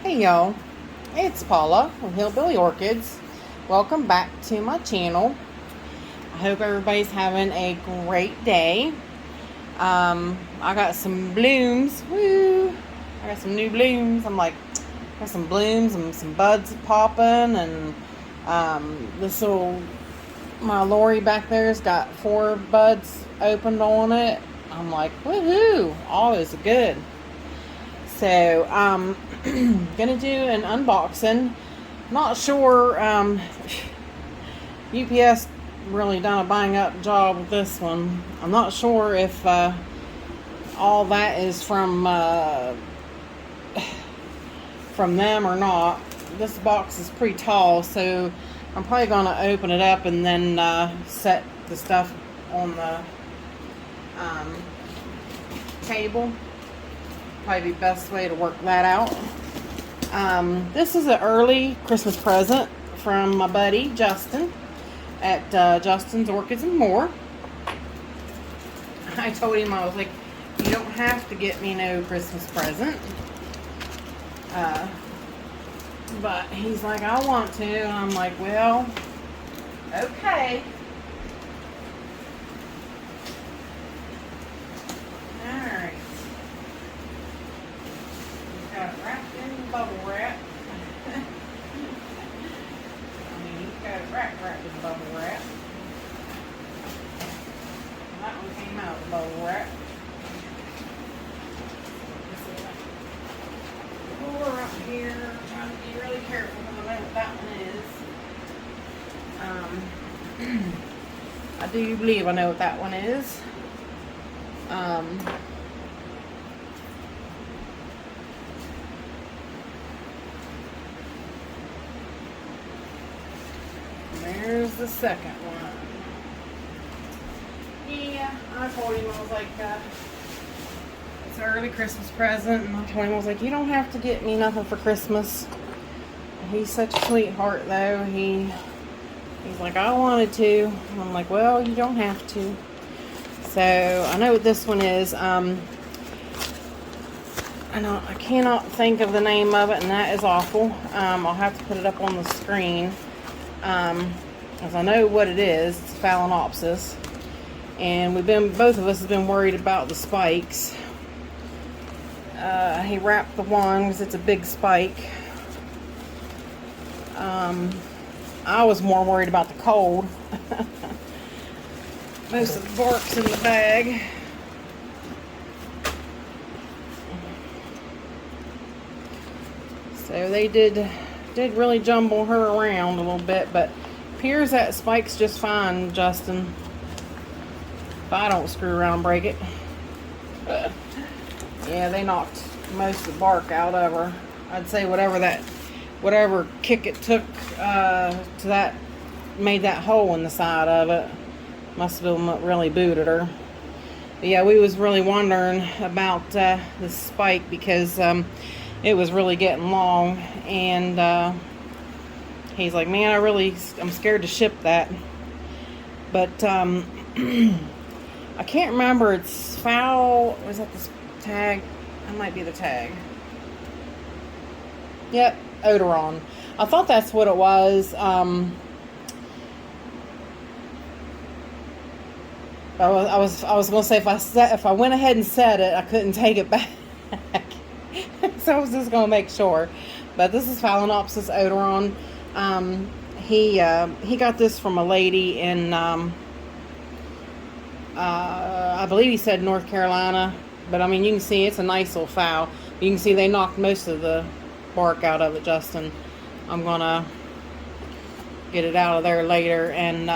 Hey y'all, it's Paula from Hillbilly Orchids. Welcome back to my channel. I hope everybody's having a great day. I got some blooms. Woo! I got some new blooms. I got some blooms and some buds popping, and my Lori back there's got 4 buds opened on it. I'm like, woohoo! All is good. So, gonna do an unboxing. Not sure, UPS really done a bang up job with this one. I'm not sure if, all that is from them or not. This box is pretty tall, so I'm probably gonna open it up and then, set the stuff on the, table. Probably the best way to work that out. This is an early Christmas present from my buddy Justin at Justin's Orchids and More. I told him, I was like, you don't have to get me no Christmas present. But he's like, I want to. And I'm like, well, okay. Alright. Got it wrapped in bubble wrap. He's got it wrapped in bubble wrap. And that one came out of bubble wrap. Pour up here. Trying to be really careful because I know what that one is. I do believe I know what that one is. There's the second one. Yeah, I told him, I was like, it's an early Christmas present, and I told him, I was like, you don't have to get me nothing for Christmas. He's such a sweetheart, though. He's like, I wanted to. And I'm like, well, you don't have to. So, I know what this one is. I cannot think of the name of it, and that is awful. I'll have to put it up on the screen. As I know what it is. It's Phalaenopsis. And both of us have been worried about the spikes. He wrapped the one because it's a big spike. I was more worried about the cold. Most of the bark's in the bag. So they did really jumble her around a little bit, but appears that spike's just fine, Justin. If I don't screw around and break it. Yeah, they knocked most of the bark out of her. I'd say whatever kick it took to that, made that hole in the side of it. Must have really booted her. But yeah, we was really wondering about the spike because it was really getting long, and he's like, man, I'm scared to ship that. But I can't remember. It's was that the tag? That might be the tag. Yep, Odoron. I thought that's what it was. I was gonna say if I went ahead and said it, I couldn't take it back. So I was just gonna make sure. But this is Phalaenopsis Odoron. He got this from a lady in I believe he said North Carolina, but I mean, you can see it's a nice little fowl. You can see they knocked most of the bark out of it, Justin. I'm gonna get it out of there later and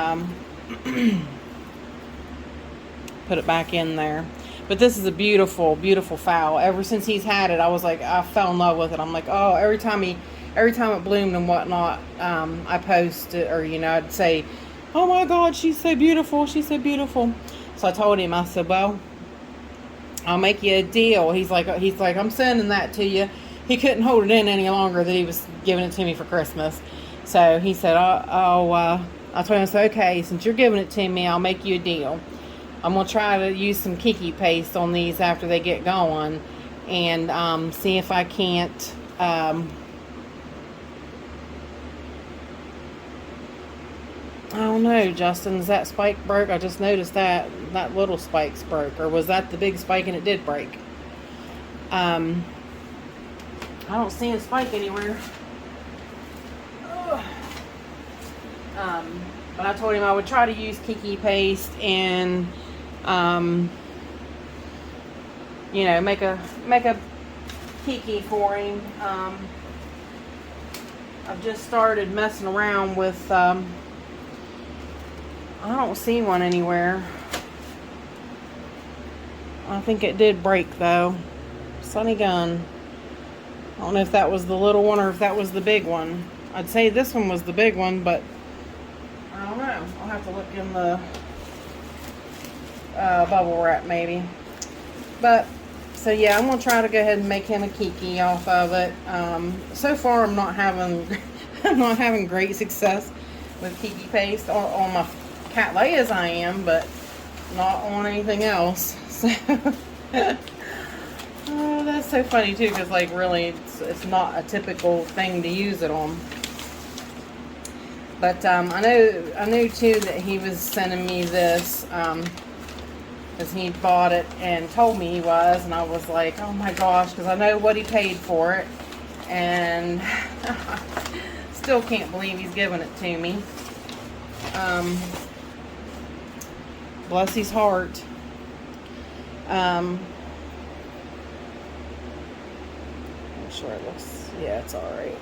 put it back in there. But this is a beautiful, beautiful fowl. Ever since he's had it, I fell in love with it. I'm like, oh, every time it bloomed and whatnot, I post it, or I'd say, oh my God, she's so beautiful, she's so beautiful. So I told him, I said, well, I'll make you a deal. He's like, I'm sending that to you. He couldn't hold it in any longer that he was giving it to me for Christmas. So he said, I told him, I said, okay, since you're giving it to me, I'll make you a deal. I'm going to try to use some Kiki paste on these after they get going, and see if I can't I don't know, Justin, is that spike broke? I just noticed that little spike's broke. Or was that the big spike and it did break? I don't see a spike anywhere. But I told him I would try to use Kiki paste and, you know, make a Kiki for him. I've just started messing around with, I don't see one anywhere. I think it did break though. Sunny Gun. I don't know if that was the little one or if that was the big one. I'd say this one was the big one, but I don't know. I'll have to look in the bubble wrap maybe. But, so yeah, I'm going to try to go ahead and make him a Kiki off of it. So far I'm not having I'm not having great success with Kiki paste on my Cattleyas I am, but not on anything else. So oh, that's so funny too, because like really it's not a typical thing to use it on. But I knew too that he was sending me this because he bought it and told me he was, and I was like, oh my gosh, because I know what he paid for it, and still can't believe he's giving it to me. Bless his heart. I'm sure it looks, yeah, it's alright.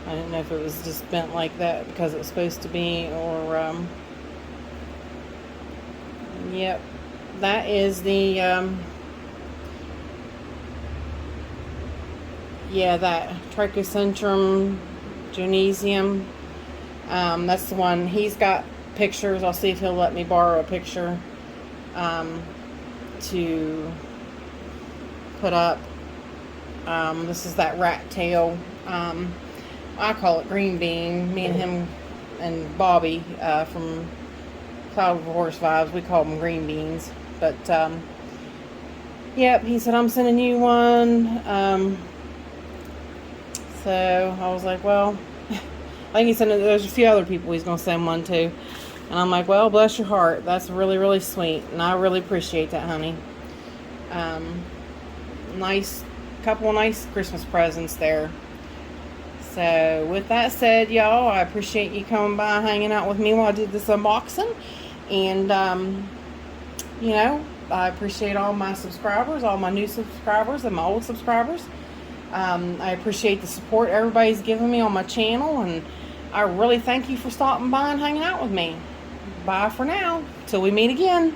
I didn't know if it was just bent like that because it was supposed to be, or, yep, that is the, yeah, that Trichocentrum Jonesium. That's the one. He's got pictures. I'll see if he'll let me borrow a picture to put up. This is that rat tail. I call it green bean. Me and him and Bobby from Cloud of Horse Vibes, we call them green beans. But yep, he said I'm sending you one. So I was like, well, I think he said there's a few other people he's gonna send one to, and I'm like, well, bless your heart. That's really, really sweet, and I really appreciate that, honey. Nice, couple of nice Christmas presents there. So with that said, y'all, I appreciate you coming by, hanging out with me while I did this unboxing. And, you know, I appreciate all my subscribers, all my new subscribers and my old subscribers. I appreciate the support everybody's giving me on my channel. And I really thank you for stopping by and hanging out with me. Bye for now. Till we meet again.